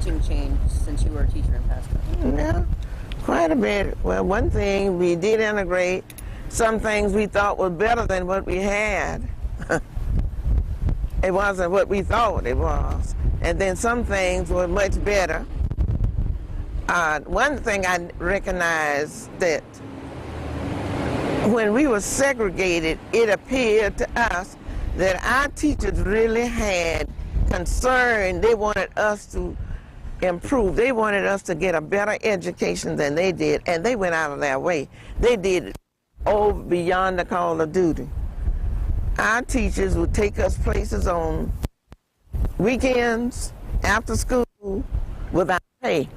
teaching changed since you were a teacher in Pasco? Yeah, quite a bit. Well, one thing, we did integrate some things we thought were better than what we had. It wasn't what we thought it was. And then some things were much better. One thing I recognized that when we were segregated, it appeared to us that our teachers really had concern. They wanted us to improve. They wanted us to get a better education than they did, and they went out of their way. They did it over beyond the call of duty. Our teachers would take us places on weekends, after school, without pay.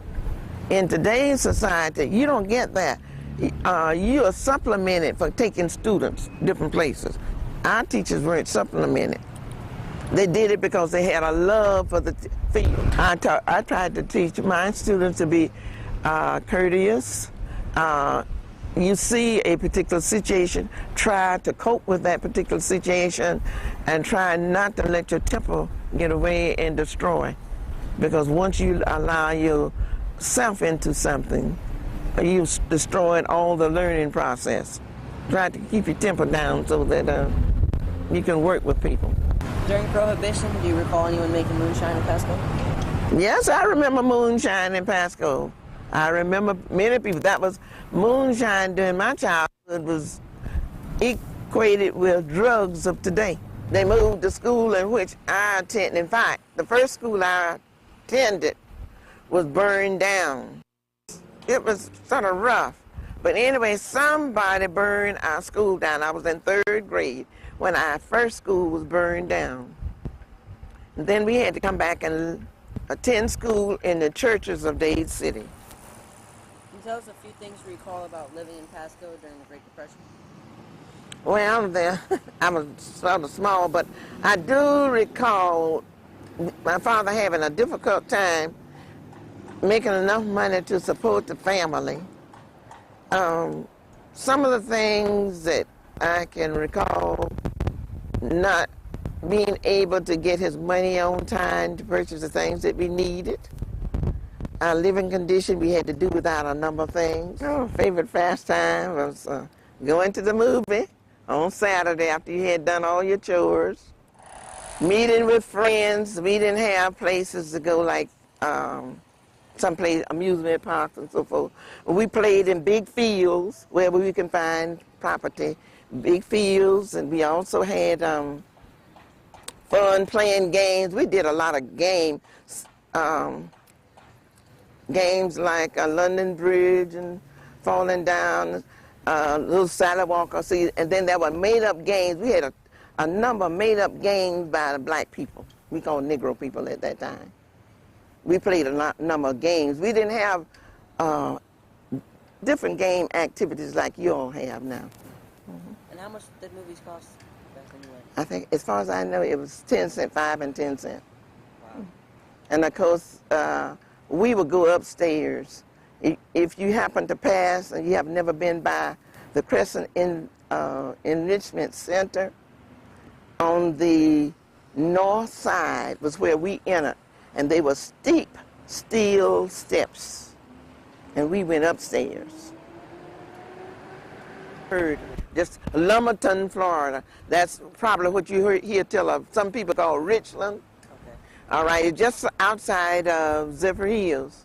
In today's society, you don't get that. You are supplemented for taking students different places. Our teachers weren't supplemented. They did it because they had a love for the field. I tried to teach my students to be courteous. You see a particular situation, try to cope with that particular situation, and try not to let your temper get away and destroy. Because once you allow yourself into something, you destroyed all the learning process. Try to keep your temper down so that you can work with people. During Prohibition, do you recall anyone making moonshine in Pasco? Yes, I remember moonshine in Pasco. I remember many people. That was moonshine during my childhood was equated with drugs of today. They moved the school in which I attended. In fact, the first school I attended was burned down. It was sort of rough. But anyway, somebody burned our school down. I was in 3rd grade when our first school was burned down. And then we had to come back and attend school in the churches of Dade City. Can you tell us a few things you recall about living in Pasco during the Great Depression? Well, I was sort of small, but I do recall my father having a difficult time making enough money to support the family. Some of the things that I can recall, not being able to get his money on time to purchase the things that we needed. Our living condition, we had to do without a number of things. Our favorite pastime was going to the movie on Saturday after you had done all your chores. Meeting with friends. We didn't have places to go like some place, amusement parks and so forth. We played in big fields where we can find property, big fields, and we also had fun playing games. We did a lot of games like London Bridge and falling down, little sidewalk, and then there were made-up games. We had a number of made-up games by the black people. We called Negro people at that time. We played a number of games. We didn't have different game activities like you all have now. Mm-hmm. And how much did movies cost back then? I think, as far as I know, it was 10 cents, 5 and 10 cents. Wow. And of course, we would go upstairs. If you happen to pass and you have never been by the Crescent Enrichment Center, on the north side was where we entered. And they were steep steel steps. And we went upstairs. Heard just Lumberton, Florida. That's probably what you hear tell of. Some people call Richland. Okay. All right, it's just outside of Zephyr Hills.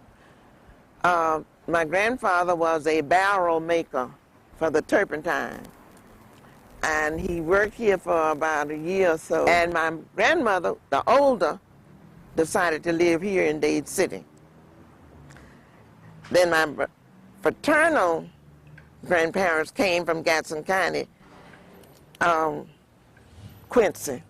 My grandfather was a barrel maker for the turpentine. And he worked here for about a year or so. And my grandmother, the older, decided to live here in Dade City. Then my fraternal grandparents came from Gaston County, Quincy.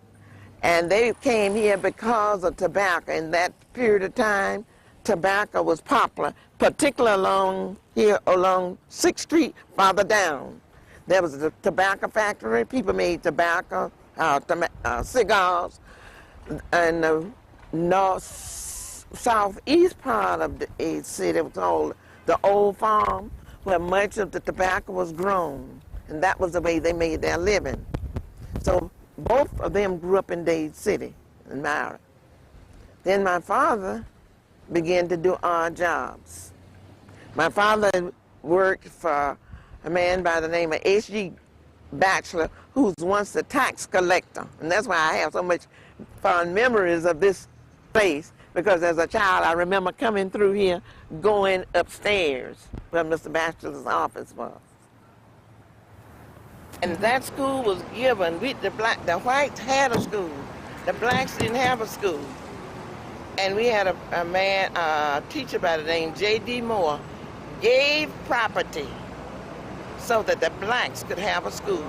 And they came here because of tobacco. In that period of time, tobacco was popular, particularly along here, along 6th Street, farther down. There was a tobacco factory. People made tobacco, cigars, and the southeast part of the Dade City was called the Old Farm, where much of the tobacco was grown. And that was the way they made their living. So both of them grew up in Dade City and married. Then my father begin to do odd jobs. My father worked for a man by the name of H.G. Batchelor, who was once a tax collector. And that's why I have so much fond memories of this place, because as a child I remember coming through here, going upstairs where Mr. Batchelor's office was. And that school was given, the whites had a school, the blacks didn't have a school. And we had a teacher by the name J.D. Moore, gave property so that the blacks could have a school.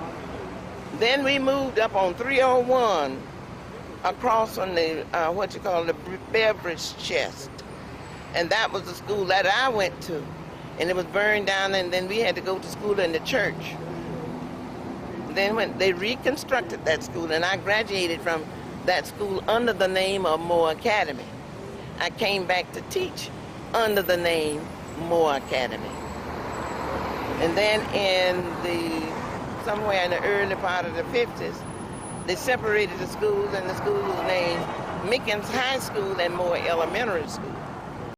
Then we moved up on 301 across from the, the beverage chest. And that was the school that I went to. And it was burned down, and then we had to go to school in the church. Then when they reconstructed that school, and I graduated from that school under the name of Moore Academy. I came back to teach under the name Moore Academy. And then somewhere in the early part of the 50s, they separated the schools, and the school was named Mickens High School and Moore Elementary School.